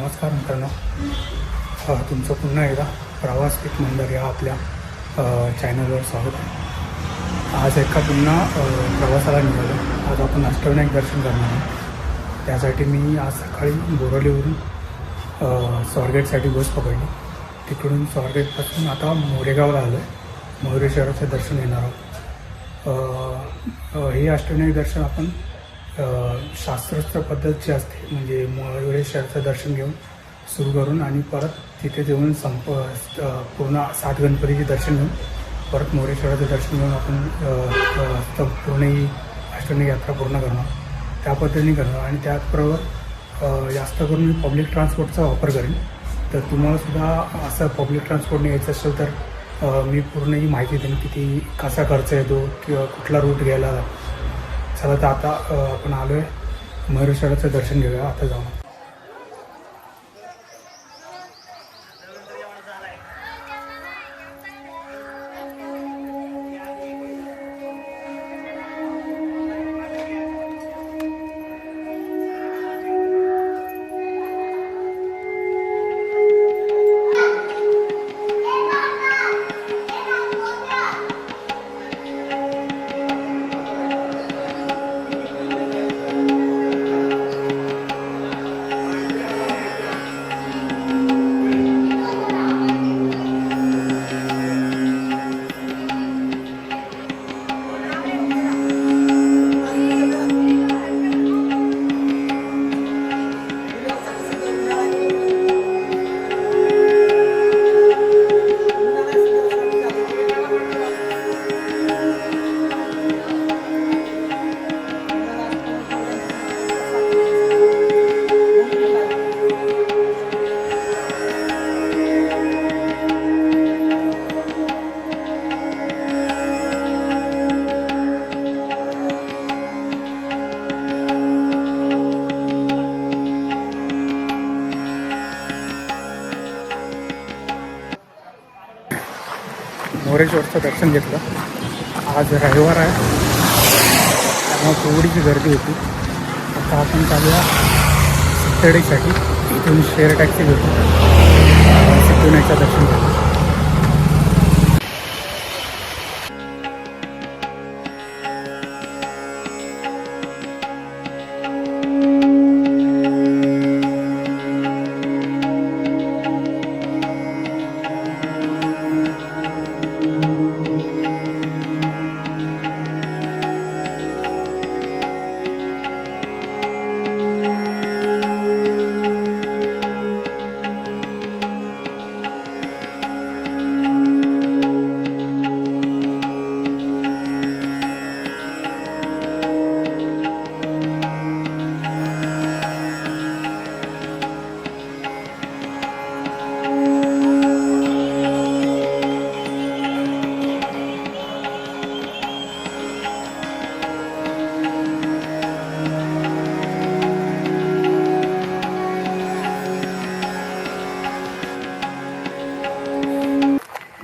नमस्कार मित्रांनो, तुमचं पुन्हा एकदा प्रवास विथ मंदर या आपल्या चॅनलवर स्वागत आहे. आज एका पुन्हा प्रवासाला निघालो. आज आपण अष्टविनायक दर्शन करणार आहोत. त्यासाठी मी आज सकाळी बोरवलीवरून स्वारगेटसाठी बस पकडली. तिकडून स्वारगेटपासून आता मोरेगावला आलो आहे. मयुरेश्वराचं दर्शन घेणार आहोत. हे अष्टविनायक दर्शन आपण शास्त्रोक्त पद्धतीची असते, म्हणजे मयुरेश्वराचं दर्शन घेऊन सुरू करून आणि परत तिथे जेवून पूर्ण 7 गणपतीचे दर्शन घेऊन परत मोरेश्वराचं दर्शन घेऊन आपण पूर्ण ही अष्टविनायक यात्रा पूर्ण करणार. त्या पद्धतीने करणार आणि त्याचबरोबर जास्त करून मी पब्लिक ट्रान्सपोर्टचा वापर करेन. तर तुम्हालासुद्धा असं पब्लिक ट्रान्सपोर्टने यायचं असेल तर मी पूर्ण ही माहिती देईन, किती कसा खर्च येतो किंवा कुठला रूट घ्यायला. चला तर आता आपण आलो आहे मयुरेश्वराचं दर्शन घेऊया. आता जाऊ. मोरेश्वरचं दर्शन घेतलं. आज रविवार आहे, त्यामुळे थोडीशी गर्दी होती. आता आपण चालूया सिद्धेडेसाठी. इथून शेअर टॅक्सी घेतो, सिद्धेविनायकचं दर्शन घेतो.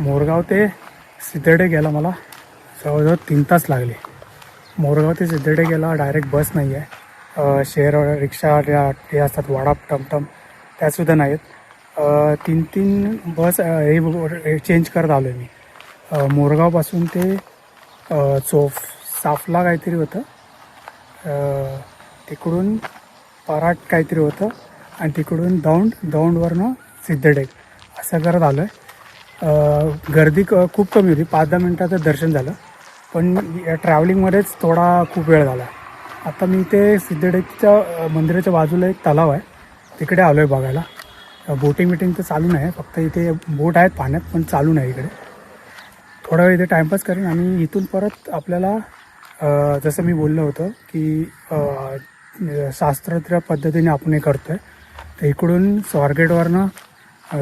मोरगाव ते सिद्धेडे गेला मला जवळजवळ 3 तास लागले. मोरगाव ते सिद्धेडे गेला डायरेक्ट बस नाही आहे. शेअर रिक्षा हे असतात, वाडा टमटम त्यासुद्धा नाहीत. 3 बस हे चेंज करत आलो आहे मी. मोरगावपासून ते साफला काहीतरी होतं, तिकडून पराट काहीतरी होतं आणि तिकडून दौंडवरनं सिद्धेडे असं करत आलो आहे. गर्दी खूप कमी होती, 5-10 मिनटाचं दर्शन झालं, पण ट्रॅव्हलिंगमध्येच खूप वेळ झाला. आता मी ते सिद्धेडेच्या मंदिराच्या बाजूला एक तलाव आहे, तिकडे आलो आहे बघायला. बोटिंग तर चालू नाही, फक्त इथे बोट आहेत पाण्यात, पण चालू नाही इकडे. थोडा वेळ इथे टाईमपास करेन आणि इथून परत आपल्याला जसं मी बोललो होतं की शास्त्रोक्त पद्धतीने आपण हे करतो आहे. तर इकडून स्वारगेटवरनं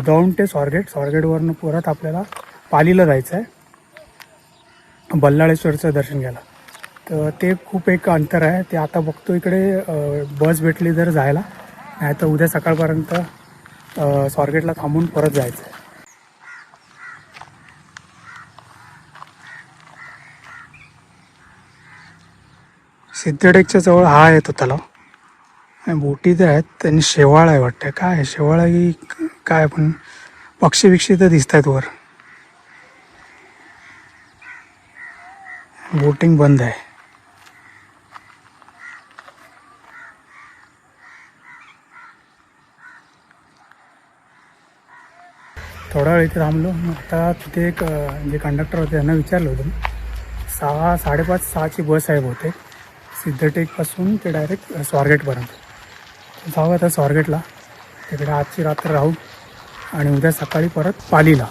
दौंड ते स्वारगेटवरनं परत आपल्याला पालीला जायचं आहे बल्लाळेश्वरचं दर्शन घ्यायला. तर ते खूप एक अंतर आहे. ते आता बघतो इकडे बस भेटली तर जायला, नाही तर उद्या सकाळपर्यंत स्वारगेटला थांबून परत जायचं आहे. सिद्धेडेकच्या जवळ हा आहे तो तलाव आणि बोटी तर आहेत त्यांनी शेवाळ आहे वाटतं. काय आहे शेवाळ आहे की काय, पण पक्षी बिक्षी तर दिसत आहेत वर. बोटिंग बंद आहे. थोडा वेळ इथे थांबलो. मग आता तिथे एक जे कंडक्टर होते त्यांना विचारलं होतं, 6:30-6ची बस आहे बहुतेक सिद्धटेकपासून ते डायरेक्ट स्वारगेटपर्यंत. जाऊ आता स्वारगेटला, तिकडे आजची रात्र राहू आणि उद्या सकाळी परत पालीला.